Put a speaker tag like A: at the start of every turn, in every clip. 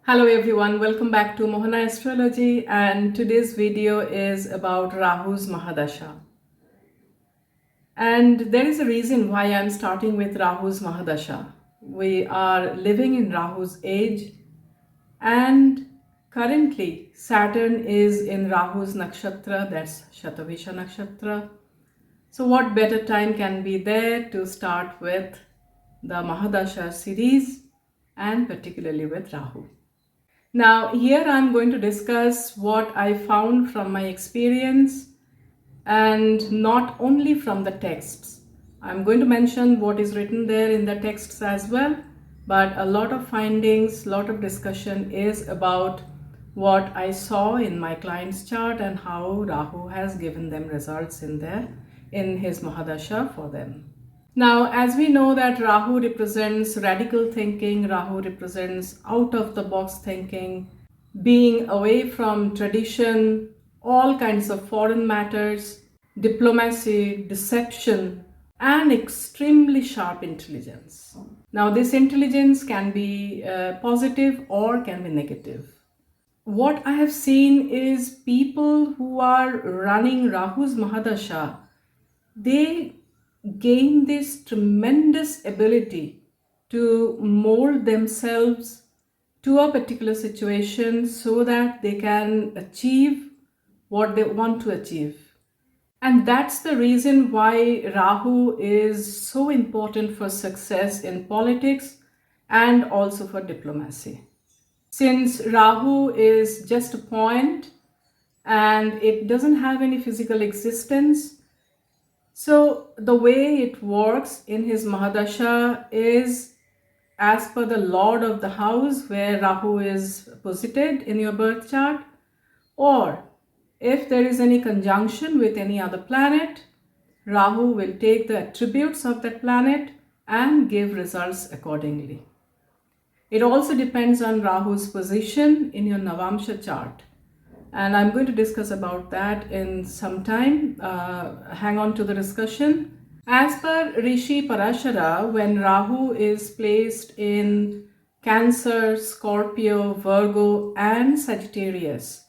A: Hello everyone, welcome back to Mohana Astrology, and today's video is about Rahu's Mahadasha. And there is a reason why I'm starting with Rahu's Mahadasha. We are living in Rahu's age, and currently Saturn is in Rahu's nakshatra, that's Shatavisha nakshatra. So what better time can be there to start with the Mahadasha series, and particularly with Rahu. Now, here I'm going to discuss what I found from my experience and not only from the texts. I'm going to mention what is written there in the texts as well, but a lot of findings, lot of discussion is about what I saw in my client's chart and how Rahu has given them results in his Mahadasha for them. Now, as we know that Rahu represents radical thinking, Rahu represents out of the box thinking, being away from tradition, all kinds of foreign matters, diplomacy, deception, and extremely sharp intelligence. Now, this intelligence can be positive or can be negative. What I have seen is people who are running Rahu's Mahadasha, they gain this tremendous ability to mold themselves to a particular situation so that they can achieve what they want to achieve. And that's the reason why Rahu is so important for success in politics and also for diplomacy. Since Rahu is just a point and it doesn't have any physical existence, so the way it works in his Mahadasha is as per the Lord of the house where Rahu is posited in your birth chart, or if there is any conjunction with any other planet, Rahu will take the attributes of that planet and give results accordingly. It also depends on Rahu's position in your Navamsha chart. And I'm going to discuss about that in some time. Hang on to the discussion. As per Rishi Parashara, when Rahu is placed in Cancer, Scorpio, Virgo, and Sagittarius,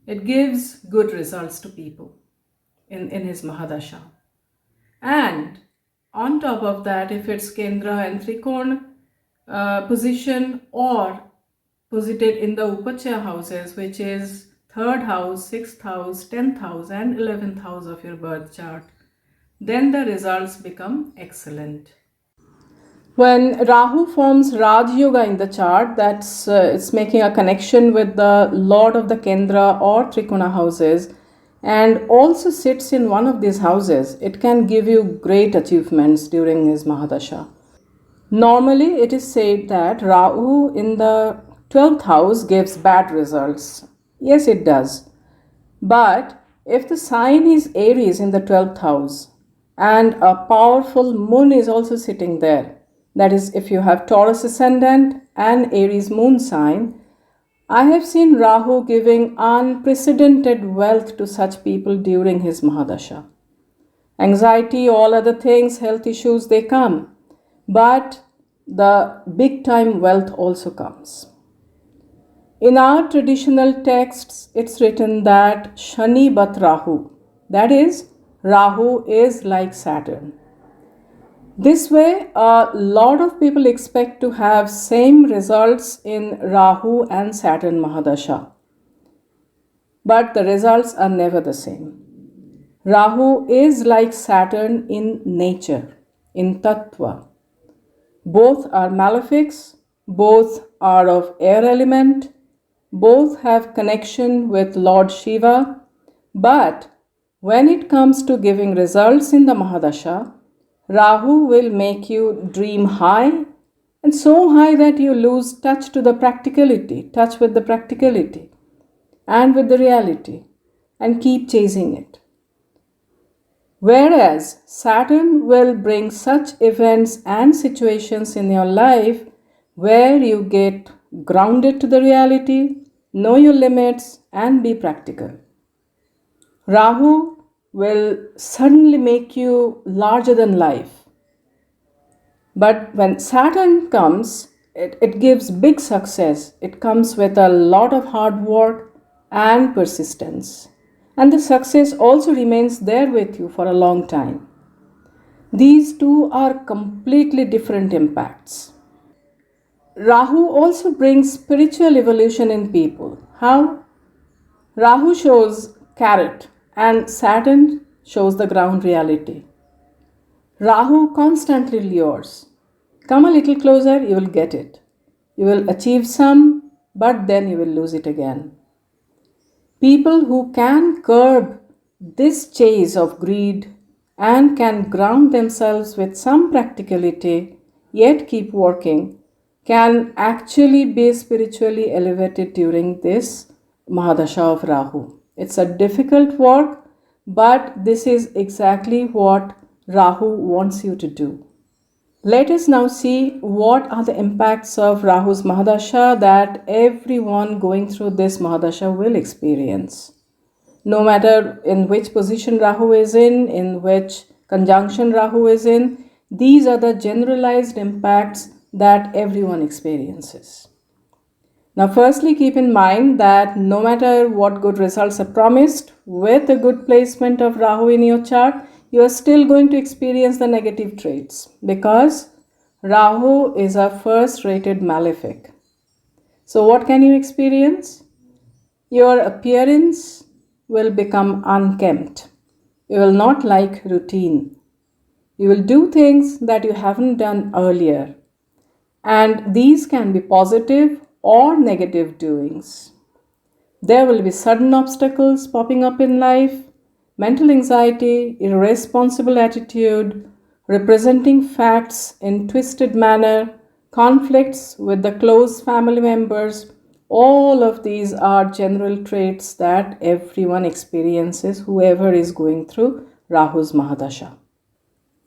A: it gives good results to people in his Mahadasha. And on top of that, if it's Kendra and Trikona position or posited in the Upachya houses, which is 3rd house, 6th house, 10th house, and 11th house of your birth chart, then the results become excellent. When Rahu forms Raj Yoga in the chart, that's it's making a connection with the Lord of the Kendra or Trikona houses, and also sits in one of these houses, it can give you great achievements during his Mahadasha. Normally, it is said that Rahu in the 12th house gives bad results. Yes, it does. But if the sign is Aries in the 12th house and a powerful moon is also sitting there, that is, if you have Taurus ascendant and Aries moon sign, I have seen Rahu giving unprecedented wealth to such people during his Mahadasha. Anxiety, all other things, health issues, they come. But the big time wealth also comes. In our traditional texts, it's written that Shani Bat Rahu, that is, Rahu is like Saturn. This way, a lot of people expect to have same results in Rahu and Saturn Mahadasha. But the results are never the same. Rahu is like Saturn in nature, in Tattva. Both are malefics, both are of air element, both have connection with Lord Shiva, but when it comes to giving results in the Mahadasha, Rahu will make you dream high and so high that you lose touch with the practicality and with the reality and keep chasing it. Whereas Saturn will bring such events and situations in your life where you get grounded to the reality, know your limits, and be practical. Rahu will suddenly make you larger than life. But when Saturn comes, it gives big success. It comes with a lot of hard work and persistence. And the success also remains there with you for a long time. These two are completely different impacts. Rahu also brings spiritual evolution in people. How? Rahu shows carrot and Saturn shows the ground reality. Rahu constantly lures. Come a little closer, you will get it. You will achieve some, but then you will lose it again. People who can curb this chase of greed and can ground themselves with some practicality, yet keep working, can actually be spiritually elevated during this Mahadasha of Rahu. It's a difficult work, but this is exactly what Rahu wants you to do. Let us now see what are the impacts of Rahu's Mahadasha that everyone going through this Mahadasha will experience. No matter in which position Rahu is in which conjunction Rahu is in, these are the generalized impacts that everyone experiences. Now, firstly, keep in mind that no matter what good results are promised, with a good placement of Rahu in your chart, you are still going to experience the negative traits because Rahu is a first rated malefic. So, what can you experience? Your appearance will become unkempt. You will not like routine. You will do things that you haven't done earlier. And these can be positive or negative doings. There will be sudden obstacles popping up in life, mental anxiety, irresponsible attitude, representing facts in twisted manner, conflicts with the close family members. All of these are general traits that everyone experiences, whoever is going through Rahu's Mahadasha.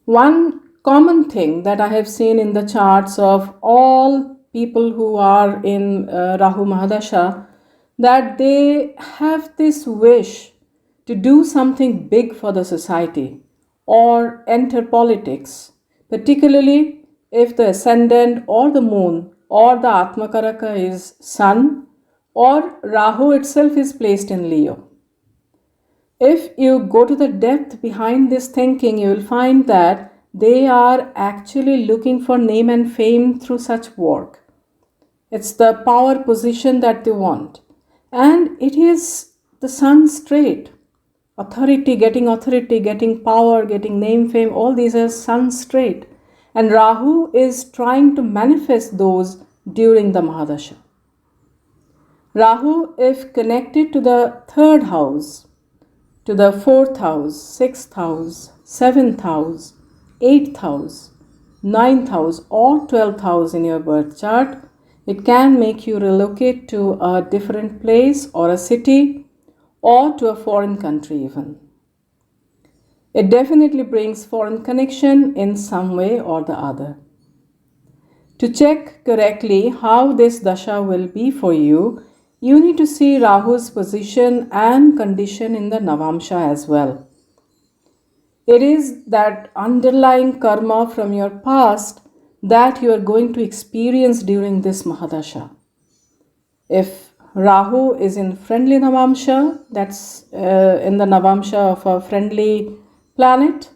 A: One common thing that I have seen in the charts of all people who are in Rahu Mahadasha, that they have this wish to do something big for the society or enter politics, particularly if the ascendant or the moon or the Atmakaraka is Sun or Rahu itself is placed in Leo. If you go to the depth behind this thinking, you will find that they are actually looking for name and fame through such work. It's the power position that they want. And it is the sun's trait. Authority, getting power, getting name, fame, all these are sun's trait. And Rahu is trying to manifest those during the Mahadasha. Rahu, if connected to the third house, to the fourth house, sixth house, seventh house, eighth house, ninth house, or 12th house in your birth chart, it can make you relocate to a different place or a city or to a foreign country even. It definitely brings foreign connection in some way or the other. To check correctly how this dasha will be for you, you need to see Rahu's position and condition in the Navamsha as well. It is that underlying karma from your past that you are going to experience during this Mahadasha. If Rahu is in friendly Navamsha, that's in the Navamsha of a friendly planet,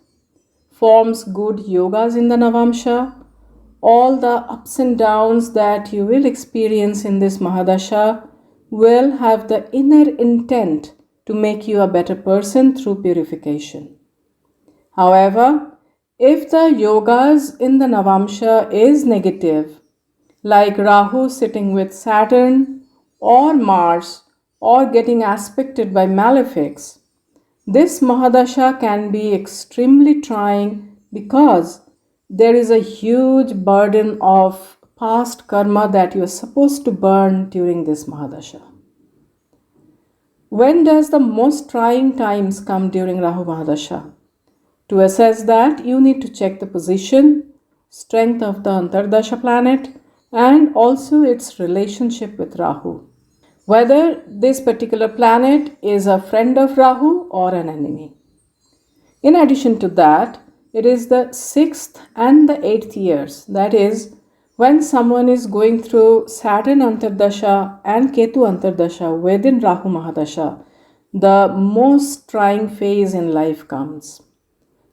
A: forms good yogas in the Navamsha, all the ups and downs that you will experience in this Mahadasha will have the inner intent to make you a better person through purification. However, if the yogas in the Navamsha is negative, like Rahu sitting with Saturn or Mars or getting aspected by malefics, this Mahadasha can be extremely trying because there is a huge burden of past karma that you are supposed to burn during this Mahadasha. When does the most trying times come during Rahu Mahadasha? To assess that, you need to check the position, strength of the Antardasha planet, and also its relationship with Rahu. Whether this particular planet is a friend of Rahu or an enemy. In addition to that, it is the 6th and the 8th years, that is, When someone is going through Saturn Antardasha and Ketu Antardasha within Rahu Mahadasha, the most trying phase in life comes.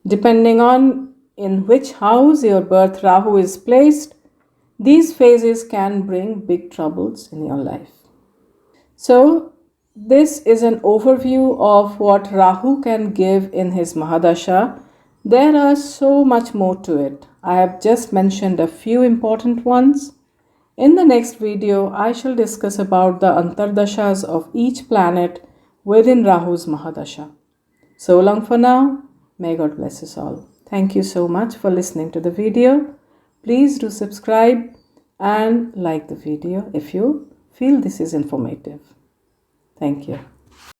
A: Depending on in which house your birth Rahu is placed, these phases can bring big troubles in your life. So, this is an overview of what Rahu can give in his Mahadasha. There are so much more to it. I have just mentioned a few important ones. In the next video, I shall discuss about the Antardashas of each planet within Rahu's Mahadasha. So long for now. May God bless us all. Thank you so much for listening to the video. Please do subscribe and like the video if you feel this is informative. Thank you.